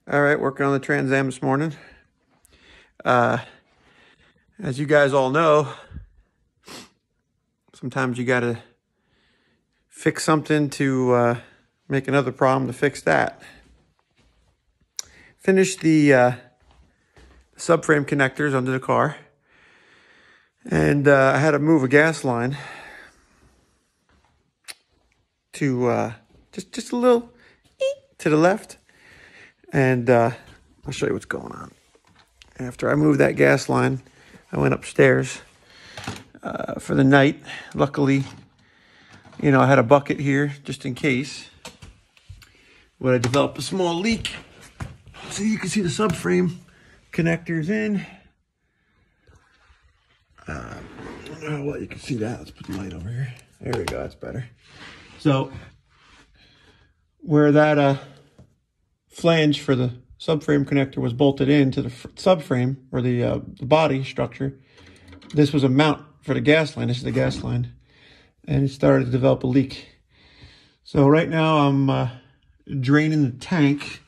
All right, working on the Trans Am this morning. As you guys all know, sometimes you got to fix something to make another problem to fix that. Finished the subframe connectors under the car, and I had to move a gas line to just a little to the left, and I'll show you what's going on. After I moved that gas line, I went upstairs for the night. Luckily, I had a bucket here just in case. When I developed a small leak, so you can see the subframe connectors in. Well, you can see that. Let's put the light over here. There we go. That's better. So, where that flange for the subframe connector was bolted into the subframe, or the body structure, this was a mount for the gas line. This is the gas line. And it started to develop a leak. So right now I'm draining the tank.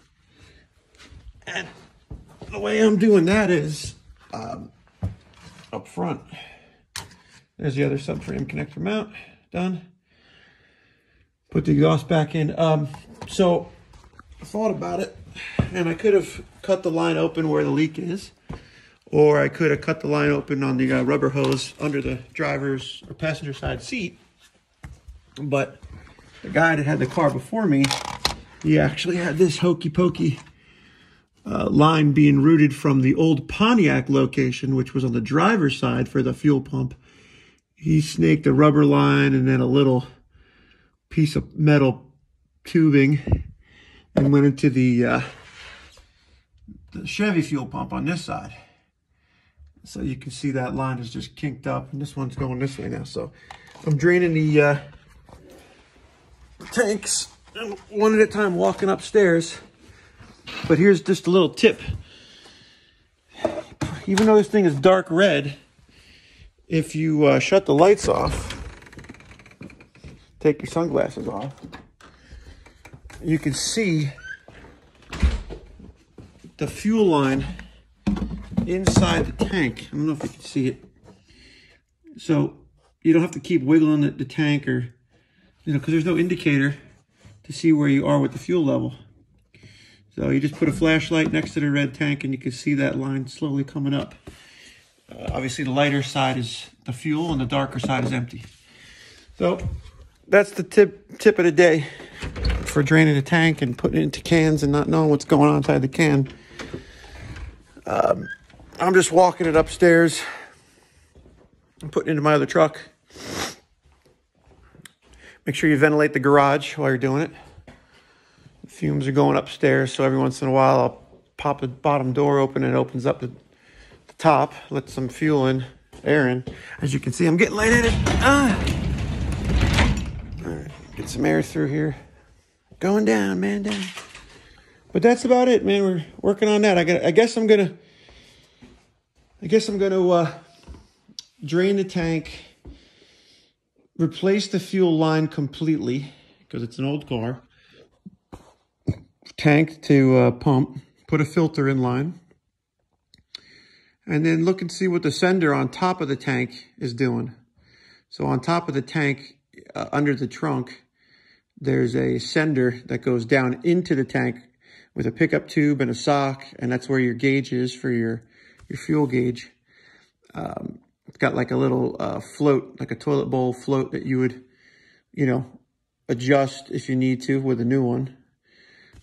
And the way I'm doing that is up front. There's the other subframe connector mount. Done. Put the exhaust back in. So I thought about it, and I could have cut the line open where the leak is, or I could have cut the line open on the rubber hose under the driver's or passenger side seat. But the guy that had the car before me, he actually had this hokey pokey line being routed from the old Pontiac location, which was on the driver's side for the fuel pump. He snaked a rubber line and then a little piece of metal tubing and went into the Chevy fuel pump on this side. So you can see that line is just kinked up, and this one's going this way now. So I'm draining the tanks one at a time, walking upstairs. But here's just a little tip. Even though this thing is dark red, if you shut the lights off, take your sunglasses off, you can see the fuel line inside the tank. I don't know if you can see it. So you don't have to keep wiggling the tank, or because there's no indicator to see where you are with the fuel level. So you just put a flashlight next to the red tank and you can see that line slowly coming up. Obviously the lighter side is the fuel and the darker side is empty. So that's the tip of the day for draining a tank and putting it into cans and not knowing what's going on inside the can. I'm just walking it upstairs and putting it into my other truck. Make sure you ventilate the garage while you're doing it. The fumes are going upstairs, so every once in a while I'll pop the bottom door open and it opens up the top, let some fuel in, air in. As you can see, I'm getting lightheaded. All right, get some air through here. Going down, man, down. But that's about it, man. We're working on that. I guess I'm gonna drain the tank, replace the fuel line completely because it's an old car. Tank to pump, put a filter in line, and then look and see what the sender on top of the tank is doing. So on top of the tank, under the trunk, there's a sender that goes down into the tank with a pickup tube and a sock, and that's where your gauge is for your fuel gauge. It's got like a little float, like a toilet bowl float that you would, adjust if you need to with a new one.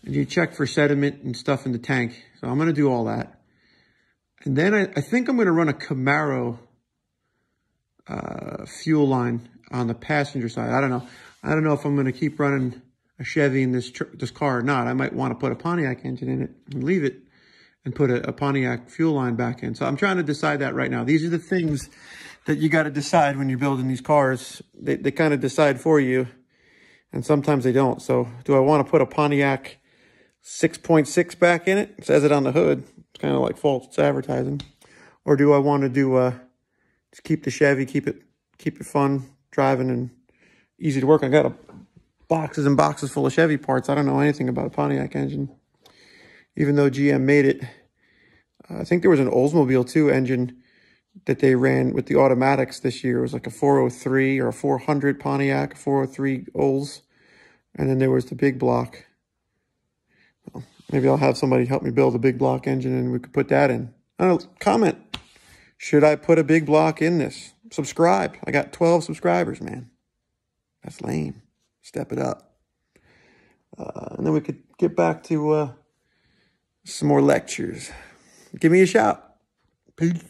And you check for sediment and stuff in the tank. So I'm going to do all that. And then I think I'm going to run a Camaro fuel line on the passenger side. I don't know. I don't know if I'm going to keep running a Chevy in this car or not. I might want to put a Pontiac engine in it and leave it and put a Pontiac fuel line back in. So I'm trying to decide that right now. These are the things that you got to decide when you're building these cars. They kind of decide for you, and sometimes they don't. So do I want to put a Pontiac 6.6 back in it? It says it on the hood. It's kind of like false advertising. Or do I want to do just keep the Chevy, keep it fun driving and easy to work? I got boxes and boxes full of Chevy parts. I don't know anything about a Pontiac engine. even though GM made it. I think there was an Oldsmobile too engine that they ran with the automatics this year. It was like a 403 or a 400 Pontiac, 403 Olds. And then there was the big block. Well, maybe I'll have somebody help me build a big block engine and we could put that in. I don't know, comment. Should I put a big block in this? Subscribe. I got 12 subscribers, man. That's lame. Step it up. And then we could get back to some more lectures. Give me a shout. Peace.